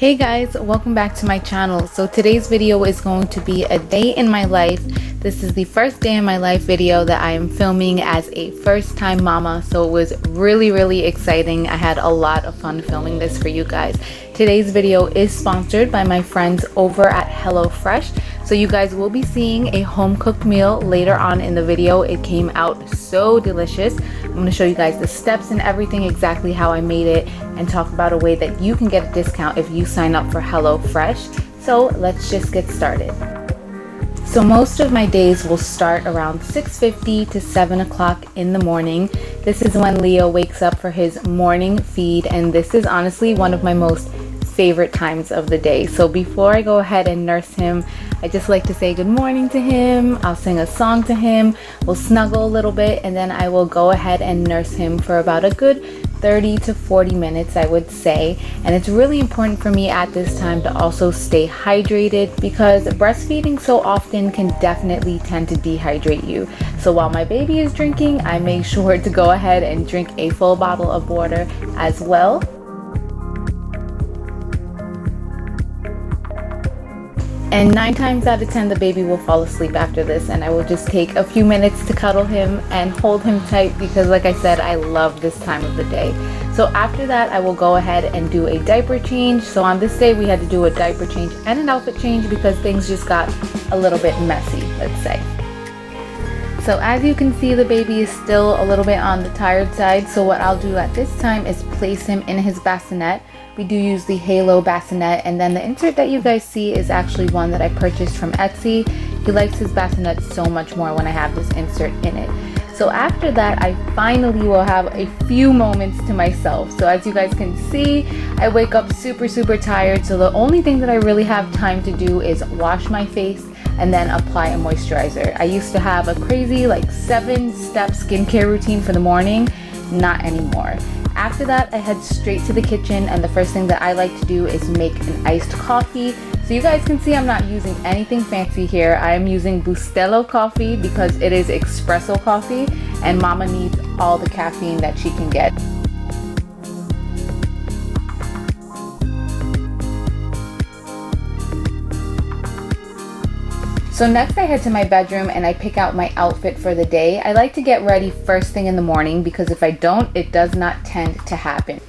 Hey guys, welcome back to my channel. So today's video is going to be a day in my life. This is the first day in my life video that I am filming as a first-time mama, so it was really exciting. I had a lot of fun filming this for you guys. Today's video is sponsored by my friends over at HelloFresh. So you guys will be seeing a home-cooked meal later on in the video. It came out so delicious. I'm going to show you guys the steps and everything, exactly how I made it, and talk about a way that you can get a discount if you sign up for HelloFresh. So let's just get started. So most of my days will start around 6:50 to 7 o'clock in the morning. This is when Leo wakes up for his morning feed, and this is honestly one of my most favorite times of the day. So before I go ahead and nurse him, I just like to say good morning to him. I'll sing a song to him, we'll snuggle a little bit, and then I will go ahead and nurse him for about a good 30 to 40 minutes, I would say. And it's really important for me at this time to also stay hydrated, because breastfeeding so often can definitely tend to dehydrate you. So while my baby is drinking, I make sure to go ahead and drink a full bottle of water as well. And 9 times out of 10, the baby will fall asleep after this, and I will just take a few minutes to cuddle him and hold him tight, because like I said, I love this time of the day. So after that, I will go ahead and do a diaper change. So on this day, we had to do a diaper change and an outfit change because things just got a little bit messy, let's say. So as you can see, the baby is still a little bit on the tired side. So what I'll do at this time is place him in his bassinet. We do use the Halo bassinet, and then the insert that you guys see is actually one that I purchased from Etsy. He likes his bassinet so much more when I have this insert in it. So after that, I finally will have a few moments to myself. So as you guys can see, I wake up super tired. So the only thing that I really have time to do is wash my face and then apply a moisturizer. I used to have a crazy 7-step skincare routine for the morning. Not anymore. After that, I head straight to the kitchen, and the first thing that I like to do is make an iced coffee. So you guys can see I'm not using anything fancy here. I am using Bustelo coffee because it is espresso coffee, and mama needs all the caffeine that she can get. So next I head to my bedroom and I pick out my outfit for the day. I like to get ready first thing in the morning, because if I don't, it does not tend to happen.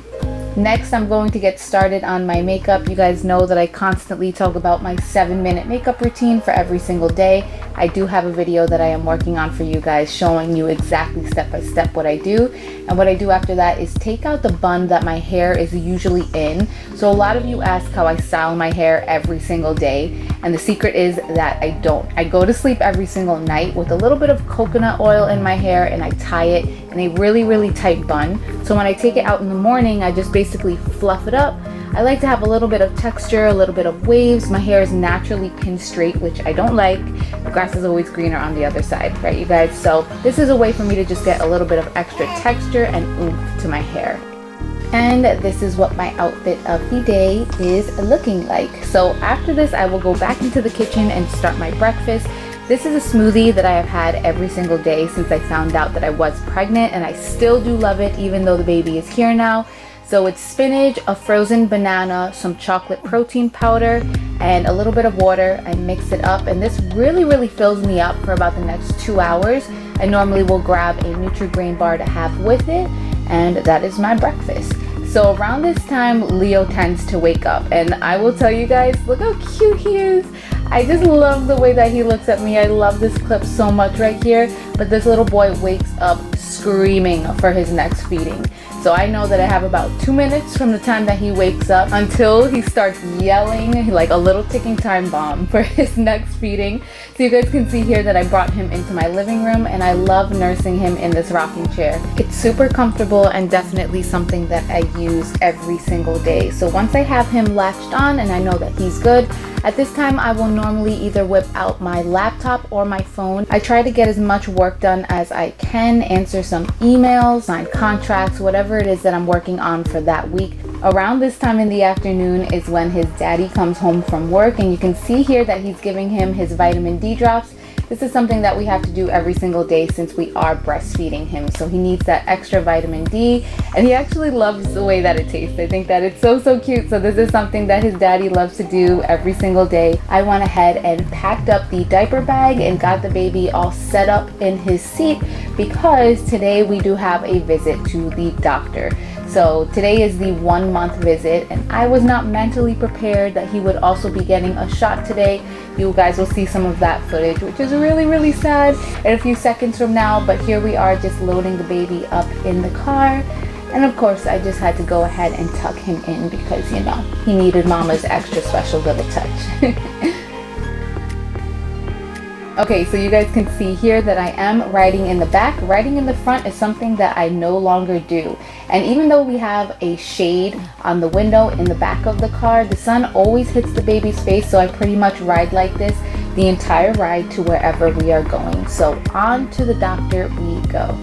Next, I'm going to get started on my makeup. You guys know that I constantly talk about my 7-minute makeup routine for every single day. I do have a video that I am working on for you guys, showing you exactly step by step what I do. And what I do after that is take out the bun that my hair is usually in. So a lot of you ask how I style my hair every single day, and the secret is that I don't. I go to sleep every single night with a little bit of coconut oil in my hair, and I tie it in a really tight bun. So when I take it out in the morning, I just basically fluff it up. I like to have a little bit of texture, a little bit of waves. My hair is naturally pinned straight, which I don't like. The grass is always greener on the other side, right, you guys? So this is a way for me to just get a little bit of extra texture and oomph to my hair. And this is what my outfit of the day is looking like. So after this, I will go back into the kitchen and start my breakfast. This is a smoothie that I have had every single day since I found out that I was pregnant, and I still do love it even though the baby is here now. So it's spinach, a frozen banana, some chocolate protein powder, and a little bit of water. I mix it up, and this really fills me up for about the next 2 hours. I normally will grab a Nutri-Grain bar to have with it, and that is my breakfast. So around this time, Leo tends to wake up, and I will tell you guys, look how cute he is. I just love the way that he looks at me. I love this clip so much right here. But this little boy wakes up screaming for his next feeding. So I know that I have about 2 minutes from the time that he wakes up until he starts yelling like a little ticking time bomb for his next feeding. So you guys can see here that I brought him into my living room, and I love nursing him in this rocking chair. It's super comfortable and definitely something that I use every single day. So once I have him latched on and I know that he's good, at this time I will normally either whip out my laptop or my phone. I try to get as much work done as I can, answer some emails, sign contracts, whatever it is that I'm working on for that week. Around this time in the afternoon is when his daddy comes home from work, and you can see here that he's giving him his vitamin D drops. This is something that we have to do every single day since we are breastfeeding him. So he needs that extra vitamin D, and he actually loves the way that it tastes. I think that it's so cute. So this is something that his daddy loves to do every single day. I went ahead and packed up the diaper bag and got the baby all set up in his seat because today we do have a visit to the doctor. So today is the 1 month visit, and I was not mentally prepared that he would also be getting a shot today. You guys will see some of that footage, which is really sad in a few seconds from now. But here we are just loading the baby up in the car. And of course, I just had to go ahead and tuck him in because, you know, he needed mama's extra special little touch. Okay, so you guys can see here that I am riding in the back. Riding in the front is something that I no longer do. And even though we have a shade on the window in the back of the car, the sun always hits the baby's face, so I pretty much ride like this the entire ride to wherever we are going. So on to the doctor we go.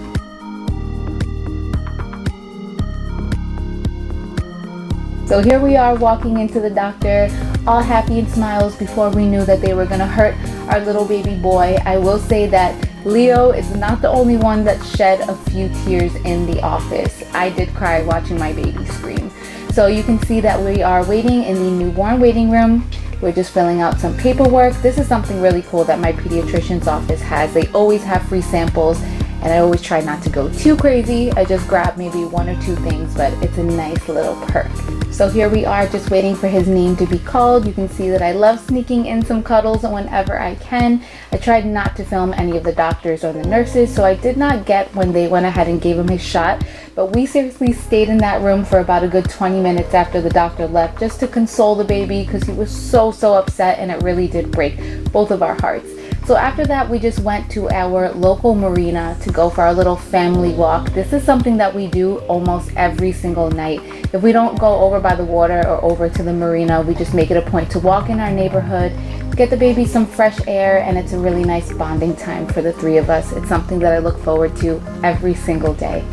So here we are walking into the doctor, all happy and smiles before we knew that they were gonna hurt our little baby boy. I will say that Leo is not the only one that shed a few tears in the office. I did cry watching my baby scream. So you can see that we are waiting in the newborn waiting room. We're just filling out some paperwork. This is something really cool that my pediatrician's office has. They always have free samples, and I always try not to go too crazy. I just grab maybe 1 or 2 things, but it's a nice little perk. So here we are just waiting for his name to be called. You can see that I love sneaking in some cuddles whenever I can. I tried not to film any of the doctors or the nurses, so I did not get when they went ahead and gave him his shot. But we seriously stayed in that room for about a good 20 minutes after the doctor left just to console the baby because he was so upset, and it really did break both of our hearts. So after that, we just went to our local marina to go for our little family walk. This is something that we do almost every single night. If we don't go over by the water or over to the marina, we just make it a point to walk in our neighborhood, get the baby some fresh air, and it's a really nice bonding time for the 3 of us. It's something that I look forward to every single day.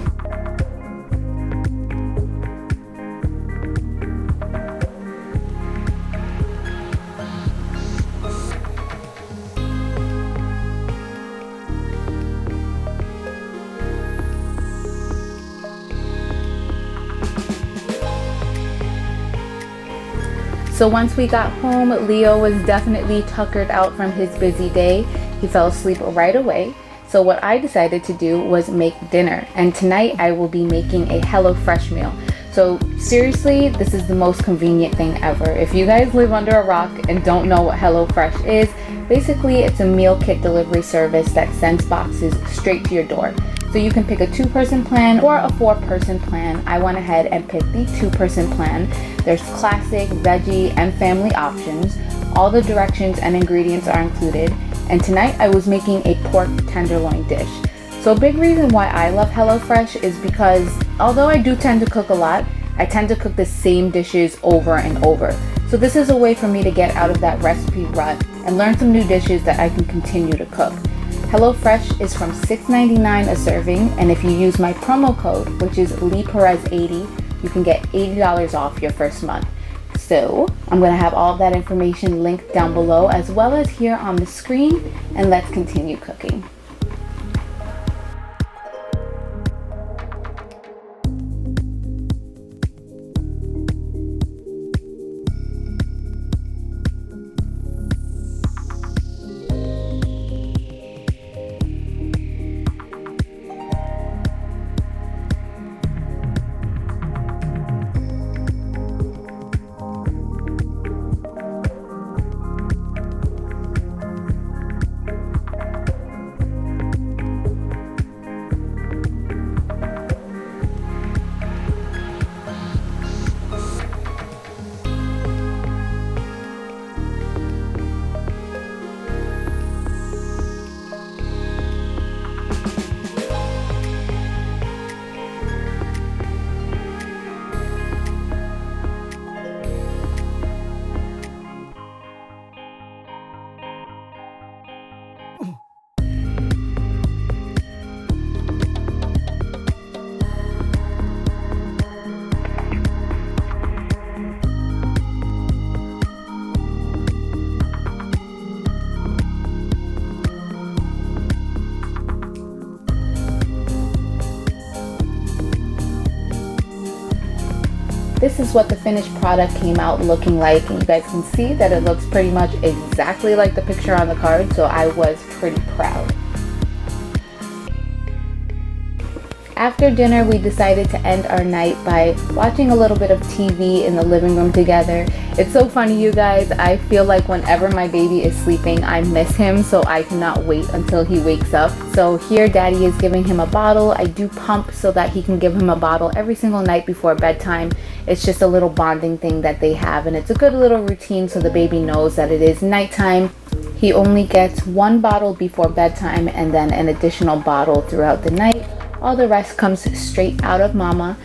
So once we got home, Leo was definitely tuckered out from his busy day. He fell asleep right away. So what I decided to do was make dinner. And tonight I will be making a HelloFresh meal. So seriously, this is the most convenient thing ever. If you guys live under a rock and don't know what HelloFresh is, basically it's a meal kit delivery service that sends boxes straight to your door. So you can pick a 2-person plan or a 4-person plan. I went ahead and picked the 2-person plan. There's classic, veggie, and family options. All the directions and ingredients are included. And tonight I was making a pork tenderloin dish. So a big reason why I love HelloFresh is because although I do tend to cook a lot, I tend to cook the same dishes over and over. So this is a way for me to get out of that recipe rut and learn some new dishes that I can continue to cook. HelloFresh is from $6.99 a serving, and if you use my promo code, which is LeePerez80, you can get $80 off your first month. So I'm going to have all of that information linked down below as well as here on the screen, and let's continue cooking. this is what the finished product came out looking like, and you guys can see that it looks pretty much exactly like the picture on the card, so I was pretty proud. After dinner, we decided to end our night by watching a little bit of TV in the living room together. It's so funny, you guys. I feel like whenever my baby is sleeping, I miss him, so I cannot wait until he wakes up. So here, Daddy is giving him a bottle. I do pump so that he can give him a bottle every single night before bedtime. It's just a little bonding thing that they have, and it's a good little routine so the baby knows that it is nighttime. He only gets one bottle before bedtime and then an additional bottle throughout the night. All the rest comes straight out of mama.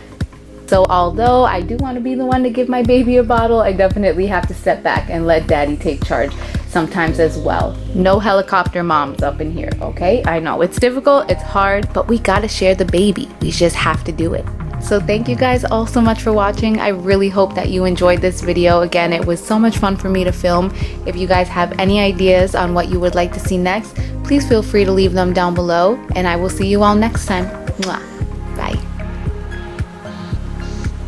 So although I do want to be the one to give my baby a bottle, I definitely have to step back and let Daddy take charge sometimes as well. No helicopter moms up in here, okay? I know it's difficult, it's hard, but we gotta share the baby. We just have to do it. So thank you guys all so much for watching. I really hope that you enjoyed this video. Again, it was so much fun for me to film. If you guys have any ideas on what you would like to see next, please feel free to leave them down below, and I will see you all next time. Mwah.